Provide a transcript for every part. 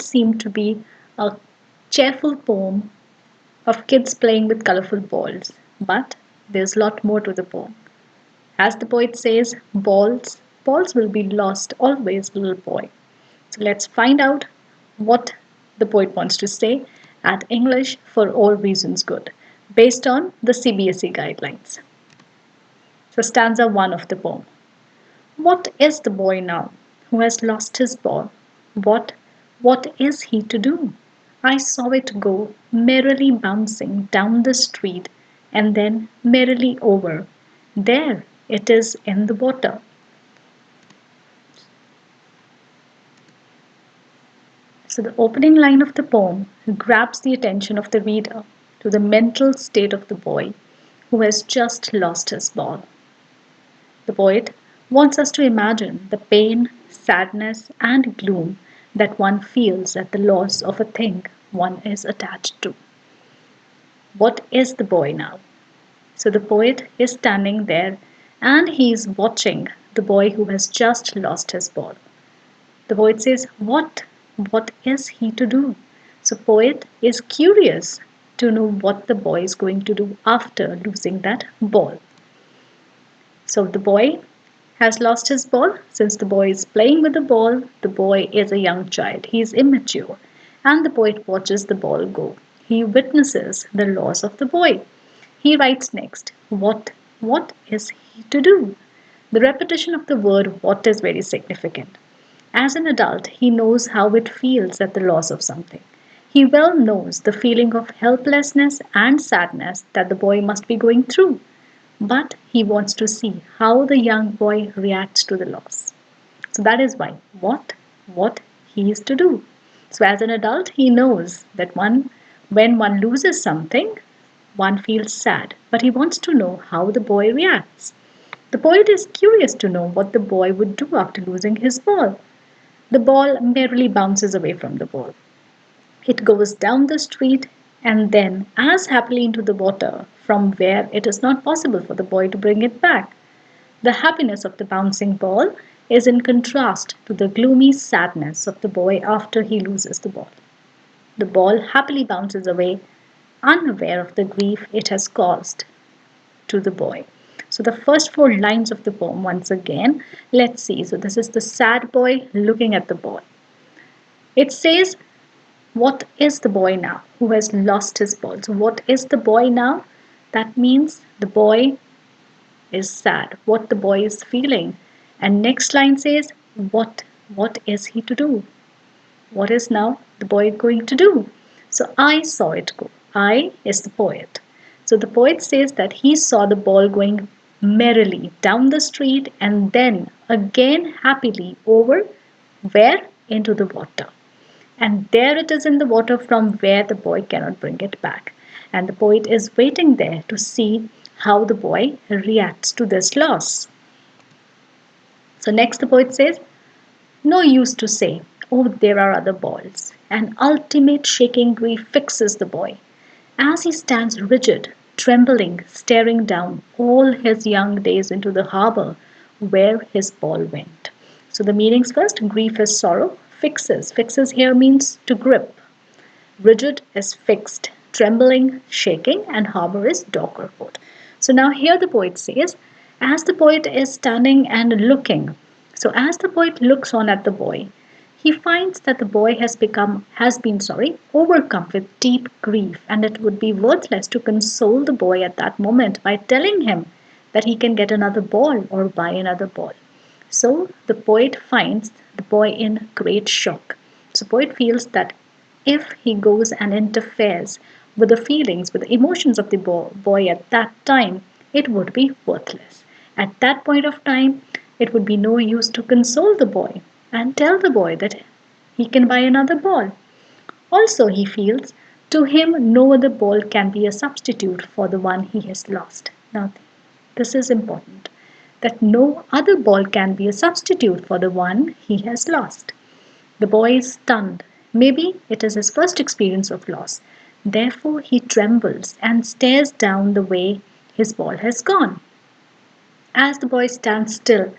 might seem to be a cheerful poem of kids playing with colorful balls, but there's a lot more to the poem. As the poet says, balls will be lost always, little boy. So let's find out what the poet wants to say at English for All Reasons Good, based on the CBSE guidelines. So stanza 1 of the poem. What is the boy now who has lost his ball? What, what is he to do? I saw it go merrily bouncing down the street and then merrily over. There it is in the water. So the opening line of the poem grabs the attention of the reader to the mental state of the boy who has just lost his ball. The poet wants us to imagine the pain, sadness, and gloom that one feels at the loss of a thing one is attached to. What is the boy now? So the poet is standing there and he is watching the boy who has just lost his ball. The poet says, What is he to do? So poet is curious to know what the boy is going to do after losing that ball. So the boy has lost his ball. Since the boy is playing with the boy is a young child. He is immature. And the poet watches the ball go. He witnesses the loss of the boy. He writes next, what is he to do? The repetition of the word what is very significant. As an adult, he knows how it feels at the loss of something. He well knows the feeling of helplessness and sadness that the boy must be going through. But he wants to see how the young boy reacts to the loss. So that is why what he is to do. So as an adult, he knows that when one loses something, one feels sad, but he wants to know how the boy reacts. The poet is curious to know what the boy would do after losing his ball. The ball merrily bounces away from the ball. It goes down the street and then as happily into the water from where it is not possible for the boy to bring it back. The happiness of the bouncing ball is in contrast to the gloomy sadness of the boy after he loses the ball. The ball happily bounces away, unaware of the grief it has caused to the boy. So the first four lines of the poem, once again, let's see. So this is the sad boy looking at the ball. It says, what is the boy now who has lost his ball? So what is the boy now? That means the boy is sad, what the boy is feeling. And next line says, what is he to do? What is now the boy going to do? So I saw it go. I is the poet. So the poet says that he saw the ball going merrily down the street and then again happily over where? Into the water. And there it is in the water from where the boy cannot bring it back. And the poet is waiting there to see how the boy reacts to this loss. So next the poet says, no use to say, oh, there are other balls. An ultimate shaking grief fixes the boy. As he stands rigid, trembling, staring down all his young days into the harbor where his ball went. So the meanings first, grief is sorrow, fixes. Fixes here means to grip. Rigid is fixed, trembling, shaking, and harbor is dock or port. So now here the poet says, as the poet is standing and looking, so as the poet looks on at the boy, he finds that the boy has been overcome with deep grief, and it would be worthless to console the boy at that moment by telling him that he can get another ball or buy another ball. So the poet finds the boy in great shock. So the poet feels that if he goes and interferes with the feelings, with the emotions of the boy at that time, it would be worthless. At that point of time, it would be no use to console the boy and tell the boy that he can buy another ball. Also, he feels to him no other ball can be a substitute for the one he has lost. Now, this is important that no other ball can be a substitute for the one he has lost. The boy is stunned. Maybe it is his first experience of loss. Therefore, he trembles and stares down the way his ball has gone. As the boy stands still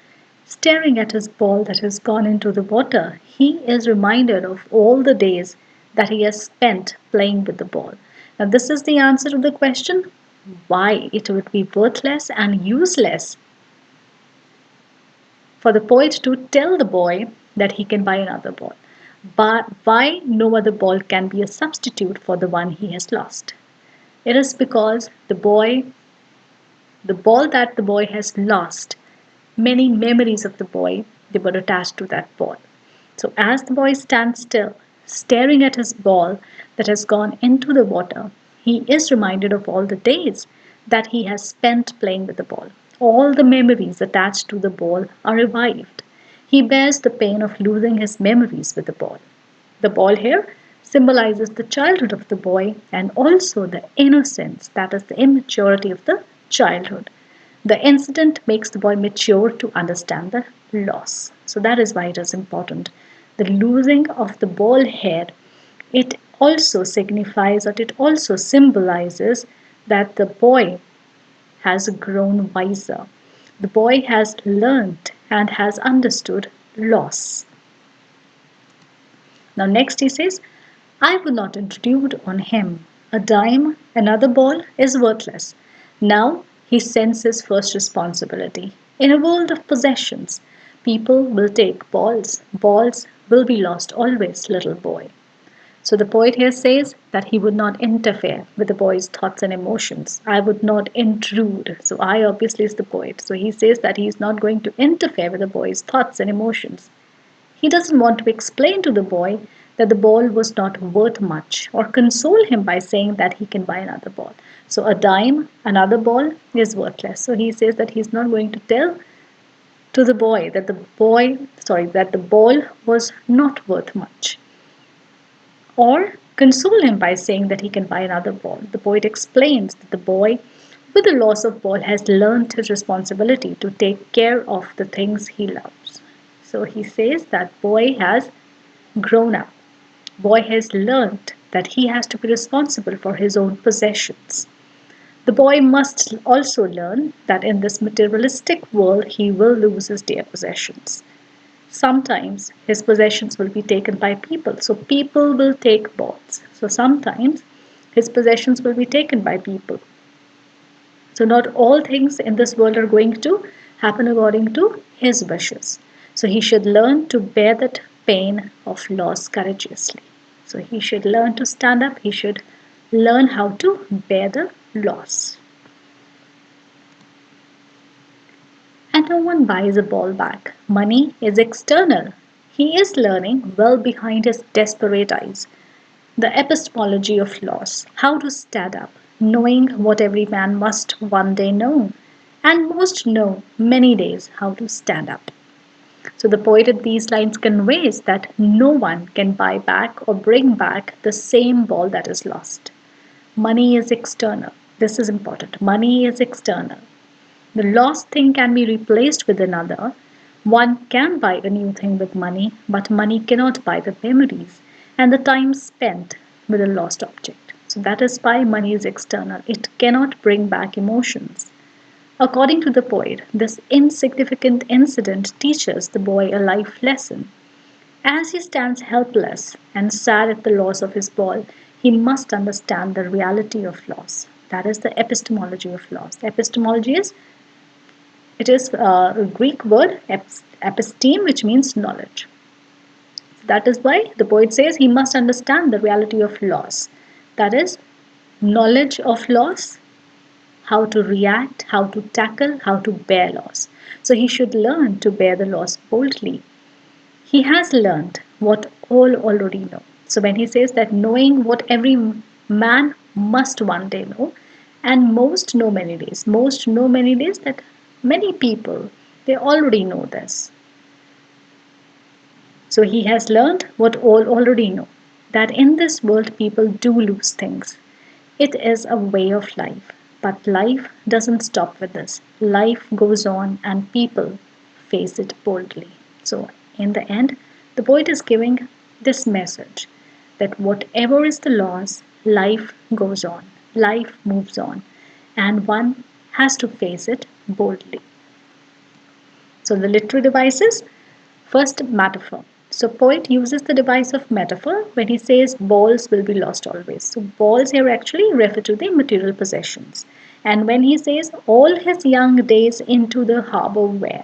Staring at his ball that has gone into the water, he is reminded of all the days that he has spent playing with the ball. Now, this is the answer to the question why it would be worthless and useless for the poet to tell the boy that he can buy another ball. But why no other ball can be a substitute for the one he has lost? It is because the ball that the boy has lost, many memories of the boy, they were attached to that ball. So as the boy stands still, staring at his ball that has gone into the water, he is reminded of all the days that he has spent playing with the ball. All the memories attached to the ball are revived. He bears the pain of losing his memories with the ball. The ball here symbolizes the childhood of the boy and also the innocence, that is, the immaturity of the childhood. The incident makes the boy mature to understand the loss. So that is why it is important. The losing of the ball here, it also signifies or it also symbolizes that the boy has grown wiser. The boy has learned and has understood loss. Now, next he says, I would not intrude on him. A dime, another ball is worthless. Now he sends his first responsibility. In a world of possessions, people will take balls. Balls will be lost always, little boy. So the poet here says that he would not interfere with the boy's thoughts and emotions. I would not intrude. So I obviously is the poet. So he says that he is not going to interfere with the boy's thoughts and emotions. He doesn't want to explain to the boy that the ball was not worth much or console him by saying that he can buy another ball. So a dime, another ball is worthless. So he says that he's not going to tell to the boy that that the ball was not worth much or console him by saying that he can buy another ball. The poet explains that the boy with the loss of ball has learned his responsibility to take care of the things he loves. So he says that boy has grown up. Boy has learned that he has to be responsible for his own possessions. The boy must also learn that in this materialistic world he will lose his dear possessions. Sometimes his possessions will be taken by people, so people will take balls. So sometimes his possessions will be taken by people. So not all things in this world are going to happen according to his wishes. So he should learn to bear that pain of loss courageously. So he should learn to stand up. He should learn how to bear the loss. And no one buys a ball back. Money is external. He is learning well behind his desperate eyes. The epistemology of loss, how to stand up, knowing what every man must one day know, and most know many days how to stand up. So the poet in these lines conveys that no one can buy back or bring back the same ball that is lost. Money is external. This is important. Money is external. The lost thing can be replaced with another. One can buy a new thing with money, but money cannot buy the memories and the time spent with a lost object. So that is why money is external. It cannot bring back emotions. According to the poet, this insignificant incident teaches the boy a life lesson. As he stands helpless and sad at the loss of his ball, he must understand the reality of loss. That is the epistemology of loss. Epistemology is it is a Greek word episteme, which means knowledge. That is why the poet says he must understand the reality of loss. That is knowledge of loss, how to react, how to tackle, how to bear loss. So he should learn to bear the loss boldly. He has learned what all already know. So when he says that knowing what every man must one day know, and most know many days that many people, they already know this. So he has learned what all already know, that in this world people do lose things. It is a way of life. But life doesn't stop with this. Life goes on and people face it boldly. So, in the end, the poet is giving this message that whatever is the loss, life goes on, life moves on, and one has to face it boldly. So the literary devices, first metaphor. So poet uses the device of metaphor when he says balls will be lost always. So balls here actually refer to the material possessions. And when he says all his young days into the harbor were.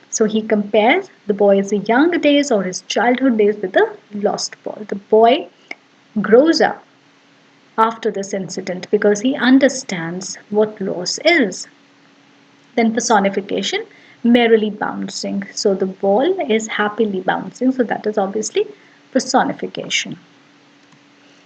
So he compares the boy's young days or his childhood days with the lost ball. The boy grows up after this incident because he understands what loss is. Then personification, merrily bouncing. So the ball is happily bouncing. So that is obviously personification.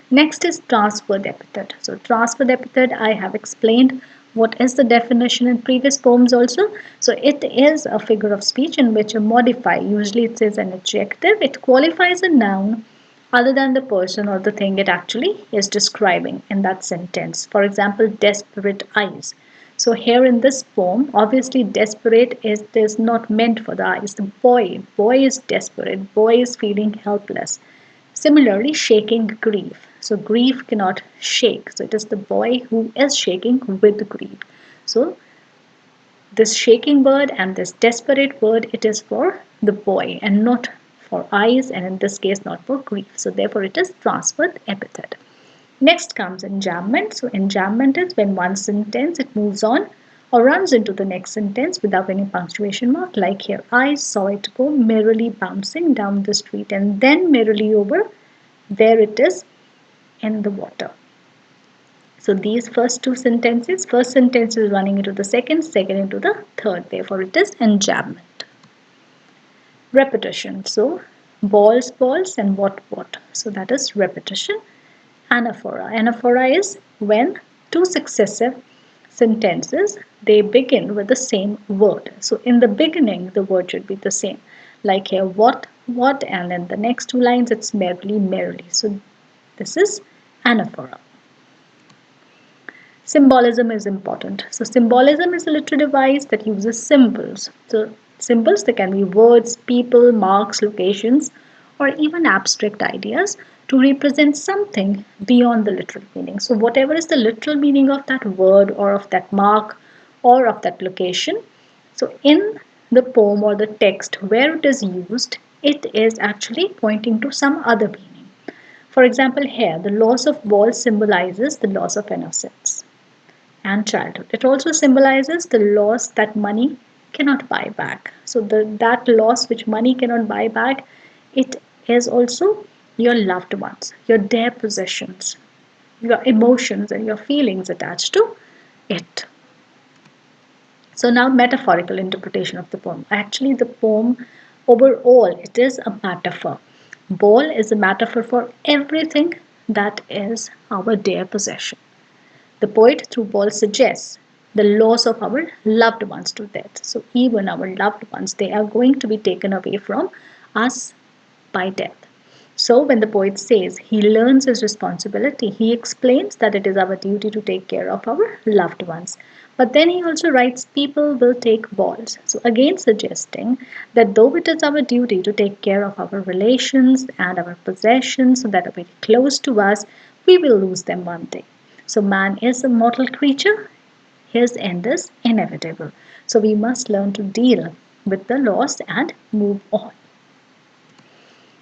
Next is transferred epithet. So transferred epithet, I have explained what is the definition in previous poems also. So it is a figure of speech in which a modifier, usually it says an adjective, it qualifies a noun other than the person or the thing it actually is describing in that sentence. For example, desperate eyes. So here in this poem, obviously desperate is not meant for the eyes. The boy is desperate, boy is feeling helpless. Similarly, shaking grief. So grief cannot shake. So it is the boy who is shaking with grief. So this shaking word and this desperate word, it is for the boy and not for eyes, and in this case not for grief. So therefore it is transferred epithet. Next comes enjambment. So enjambment is when one sentence it moves on or runs into the next sentence without any punctuation mark, like here I saw it go merrily bouncing down the street and then merrily over there it is in the water. So these first sentence is running into the second, second into the third. Therefore, it is enjambment. Repetition. So balls, balls, and what. So that is repetition. Anaphora. Anaphora is when two successive sentences they begin with the same word. So in the beginning, the word should be the same. Like here, what, and then the next two lines it's merrily, merrily. So this is anaphora. Symbolism is important. So symbolism is a literary device that uses symbols. So symbols, they can be words, people, marks, locations, or even abstract ideas to represent something beyond the literal meaning. So whatever is the literal meaning of that word or of that mark or of that location, so in the poem or the text where it is used, it is actually pointing to some other meaning. For example, here the loss of balls symbolizes the loss of innocence and childhood. It also symbolizes the loss that money cannot buy back. So that loss which money cannot buy back, it is also your loved ones, your dear possessions, your emotions and your feelings attached to it. So now metaphorical interpretation of the poem. Actually the poem overall it is a metaphor. Ball is a metaphor for everything that is our dear possession. The poet through ball suggests the loss of our loved ones to death. So even our loved ones, they are going to be taken away from us by death. So when the poet says he learns his responsibility, he explains that it is our duty to take care of our loved ones. But then he also writes people will take balls. So again suggesting that though it is our duty to take care of our relations and our possessions so that are very close to us, we will lose them one day. So man is a mortal creature. His end is inevitable. So we must learn to deal with the loss and move on.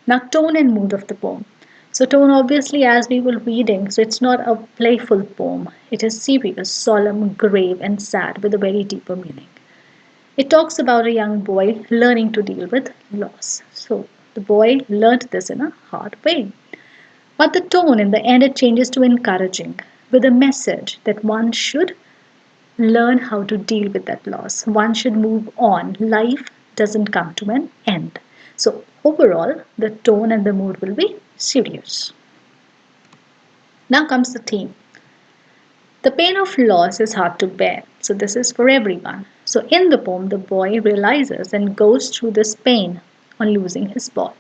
Now, tone and mood of the poem. So, tone obviously, as we were reading, so it's not a playful poem. It is serious, solemn, grave, and sad with a very deeper meaning. It talks about a young boy learning to deal with loss. So, the boy learned this in a hard way. But the tone in the end it changes to encouraging with a message that one should learn how to deal with that loss. One should move on. Life doesn't come to an end. So, overall, the tone and the mood will be serious. Now comes the theme. The pain of loss is hard to bear. So, this is for everyone. So, in the poem, the boy realizes and goes through this pain on losing his ball.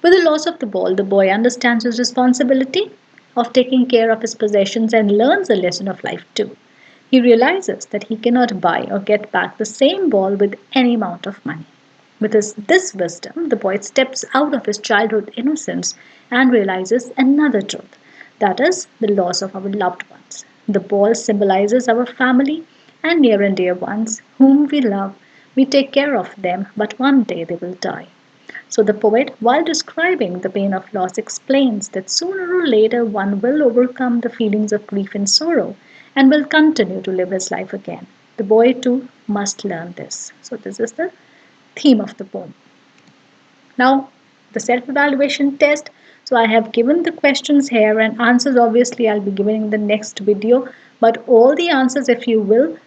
With the loss of the ball, the boy understands his responsibility of taking care of his possessions and learns a lesson of life too. He realizes that he cannot buy or get back the same ball with any amount of money. With this wisdom, the boy steps out of his childhood innocence and realizes another truth, that is, the loss of our loved ones. The ball symbolizes our family and near and dear ones whom we love. We take care of them, but one day they will die. So the poet, while describing the pain of loss, explains that sooner or later one will overcome the feelings of grief and sorrow and will continue to live his life again. The boy too must learn this. So this is the theme of the poem. Now, the self evaluation test. So, I have given the questions here, and answers obviously I'll be giving in the next video. But all the answers, if you will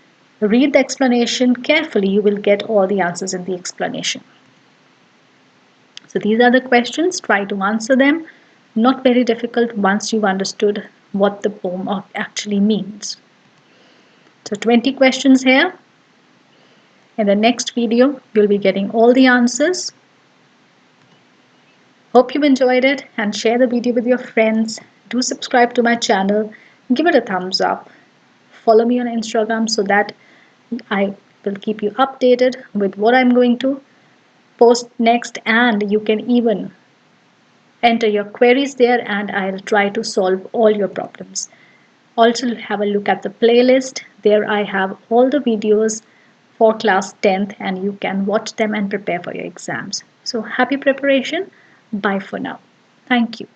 read the explanation carefully, you will get all the answers in the explanation. So, these are the questions. Try to answer them. Not very difficult once you've understood what the poem actually means. So, 20 questions here. In the next video, you'll be getting all the answers. Hope you enjoyed it and share the video with your friends. Do subscribe to my channel. Give it a thumbs up. Follow me on Instagram so that I will keep you updated with what I'm going to post next, and you can even enter your queries there and I'll try to solve all your problems. Also have a look at the playlist. There I have all the videos for class 10th and you can watch them and prepare for your exams. So happy preparation. Bye for now. Thank you.